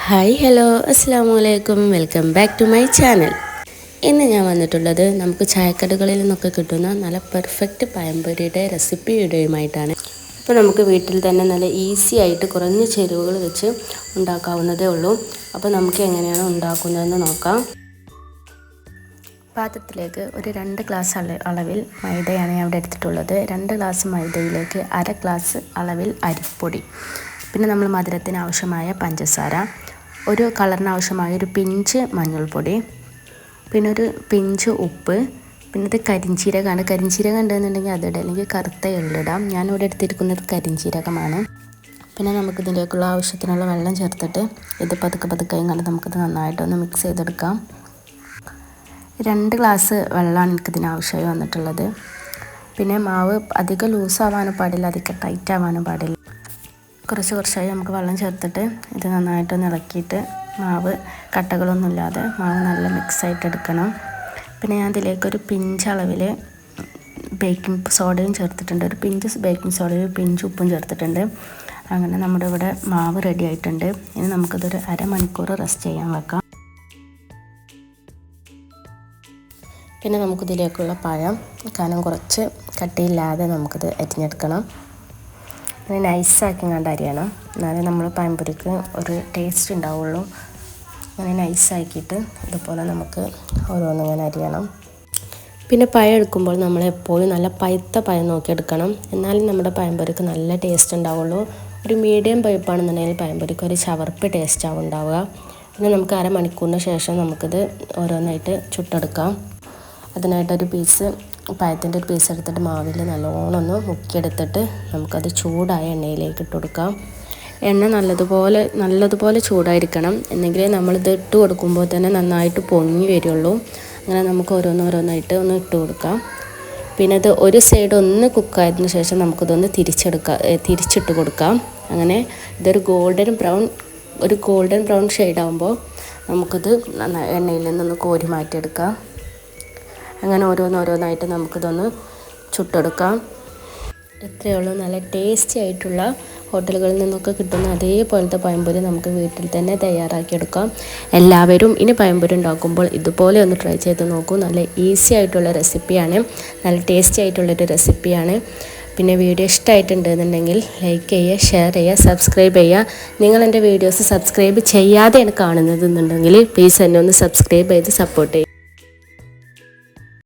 Hi hello അസ്സലാമു welcome back to my channel. ഇന്ന് ഞാൻ വന്നിട്ടുള്ളത് നമുക്ക് ചായക്കടകളിൽ നിന്നൊക്കെ കിട്ടുന്ന നല്ല പെർഫെക്റ്റ് പഴംപൊരിയുടെ റെസിപ്പി വീഡിയോയുമായിട്ടാണ്. അപ്പോൾ നമുക്ക് വീട്ടിൽ തന്നെ നല്ല ഈസി ആയിട്ട് കുറഞ്ഞ ചേരുവകൾ വെച്ച് ഉണ്ടാക്കാവുന്നതേ ഉള്ളൂ. അപ്പോൾ നമുക്ക് എങ്ങനെയാണ് ഉണ്ടാക്കുന്നതെന്ന് നോക്കാം. പാത്രത്തിലേക്ക് ഒരു 2 ഗ്ലാസ് അളവിൽ മൈദയാണ് ഞാൻ ഇവിടെ എടുത്തിട്ടുള്ളത്. 2 ഗ്ലാസ് മൈദയിലേക്ക് 1/2 ഗ്ലാസ് അളവിൽ അരിപ്പൊടി, പിന്നെ നമ്മൾ മധുരത്തിന് ആവശ്യമായ പഞ്ചസാര, ഒരു കളറിന് ആവശ്യമായ ഒരു പിഞ്ച് മഞ്ഞൾപ്പൊടി, പിന്നെ ഒരു പിഞ്ച് ഉപ്പ്, പിന്നെ ഇത് കരിഞ്ചീരകമാണ്. കരിഞ്ചീരകം ഉണ്ടെന്നുണ്ടെങ്കിൽ അതിടാം, അല്ലെങ്കിൽ കറുത്ത എള്ളിടാം. ഞാനിവിടെ എടുത്തിരിക്കുന്നത് കരിഞ്ചീരകമാണ്. പിന്നെ നമുക്കിതിലേക്കുള്ള ആവശ്യത്തിനുള്ള വെള്ളം ചേർത്തിട്ട് ഇത് പതുക്കെ കണ്ട് നമുക്കിത് നന്നായിട്ടൊന്ന് മിക്സ് ചെയ്തെടുക്കാം. 2 ഗ്ലാസ് വെള്ളമാണ് എനിക്കിതിന് ആവശ്യമായി വന്നിട്ടുള്ളത്. പിന്നെ മാവ് അധികം ലൂസാവാനും പാടില്ല, അധികം ടൈറ്റ് ആവാനും പാടില്ല. കുറച്ചായി നമുക്ക് വെള്ളം ചേർത്തിട്ട് ഇത് നന്നായിട്ടൊന്ന് ഇളക്കിയിട്ട് മാവ് കട്ടകളൊന്നുമില്ലാതെ മാവ് നല്ല മിക്സായിട്ട് എടുക്കണം. പിന്നെ ഞാൻ ഇതിലേക്കൊരു പിഞ്ച് അളവിൽ ബേക്കിംഗ് സോഡയും ചേർത്തിട്ടുണ്ട്. ഒരു പിഞ്ച് ബേക്കിംഗ് സോഡയും ഒരു പിഞ്ച് ഉപ്പും ചേർത്തിട്ടുണ്ട്. അങ്ങനെ നമ്മുടെ ഇവിടെ മാവ് റെഡി ആയിട്ടുണ്ട്. ഇനി നമുക്കിതൊരു അരമണിക്കൂർ റെസ്റ്റ് ചെയ്യാൻ വെക്കാം. പിന്നെ നമുക്കിതിലേക്കുള്ള പഴം കനം കുറച്ച് കട്ടിയില്ലാതെ നമുക്കിത് അരിഞ്ഞെടുക്കണം. അത് നൈസാക്കി കണ്ട് അരിയണം, എന്നാലേ നമ്മൾ പഴംപൊരിക്ക് ഒരു ടേസ്റ്റ് ഉണ്ടാവുള്ളൂ. അങ്ങനെ നൈസാക്കിയിട്ട് ഇതുപോലെ നമുക്ക് ഓരോന്നിങ്ങനെ അരിയണം. പിന്നെ പഴം എടുക്കുമ്പോൾ നമ്മൾ എപ്പോഴും നല്ല പഴുത്ത പഴം നോക്കി എടുക്കണം, എന്നാലും നമ്മുടെ പഴംപൊരിക്ക് നല്ല ടേസ്റ്റ് ഉണ്ടാവുള്ളൂ. ഒരു മീഡിയം പഴുപ്പാണെന്നുണ്ടെങ്കിൽ പഴംപൊരിക്ക് ഒരു ചവർപ്പ് ടേസ്റ്റാവും ഉണ്ടാവുക. പിന്നെ നമുക്ക് അരമണിക്കൂറിന് ശേഷം നമുക്കിത് ഓരോന്നായിട്ട് ചുട്ടെടുക്കാം. അതിനായിട്ടൊരു പഴത്തിൻ്റെ ഒരു പീസ് എടുത്തിട്ട് മാവിൽ നല്ലോണം ഒന്ന് മുക്കിയെടുത്തിട്ട് നമുക്കത് ചൂടായ എണ്ണയിലേക്ക് ഇട്ട് കൊടുക്കാം. എണ്ണ നല്ലതുപോലെ ചൂടായിരിക്കണം, എന്നെങ്കിലേ നമ്മളിത് ഇട്ട് കൊടുക്കുമ്പോൾ തന്നെ നന്നായിട്ട് പൊങ്ങി വരുള്ളൂ. അങ്ങനെ നമുക്ക് ഓരോന്നായിട്ട് ഒന്ന് ഇട്ട് കൊടുക്കാം. പിന്നെ ഇത് ഒരു സൈഡ് ഒന്ന് കുക്കായതിനു ശേഷം നമുക്കിതൊന്ന് തിരിച്ചിട്ട് കൊടുക്കാം. അങ്ങനെ ഇതൊരു ഗോൾഡൻ ബ്രൗൺ ഷെയ്ഡാകുമ്പോൾ നമുക്കിത് എണ്ണയിൽ നിന്നൊന്ന് കോരി മാറ്റിയെടുക്കാം. അങ്ങനെ ഓരോന്നായിട്ട് നമുക്കിതൊന്ന് ചുട്ടെടുക്കാം. ഇത്രയേ ഉള്ളൂ. നല്ല ടേസ്റ്റി ആയിട്ടുള്ള ഹോട്ടലുകളിൽ നിന്നൊക്കെ കിട്ടുന്ന അതേപോലത്തെ പഴംപൊരി നമുക്ക് വീട്ടിൽ തന്നെ തയ്യാറാക്കിയെടുക്കാം. എല്ലാവരും ഇനി പഴംപൊരി ഉണ്ടാക്കുമ്പോൾ ഇതുപോലെ ഒന്ന് ട്രൈ ചെയ്ത് നോക്കൂ. നല്ല ഈസി ആയിട്ടുള്ള റെസിപ്പിയാണ്, നല്ല ടേസ്റ്റി ആയിട്ടുള്ളൊരു റെസിപ്പിയാണ്. പിന്നെ വീഡിയോ ഇഷ്ടമായിട്ടുണ്ടെന്നുണ്ടെങ്കിൽ ലൈക്ക് ചെയ്യുക, ഷെയർ ചെയ്യുക, സബ്സ്ക്രൈബ് ചെയ്യുക. നിങ്ങൾ എൻ്റെ വീഡിയോസ് സബ്സ്ക്രൈബ് ചെയ്യാതെയാണ് കാണുന്നതെന്നുണ്ടെങ്കിൽ പ്ലീസ് എന്നെ ഒന്ന് സബ്സ്ക്രൈബ് ചെയ്ത് സപ്പോർട്ട് ചെയ്യുക.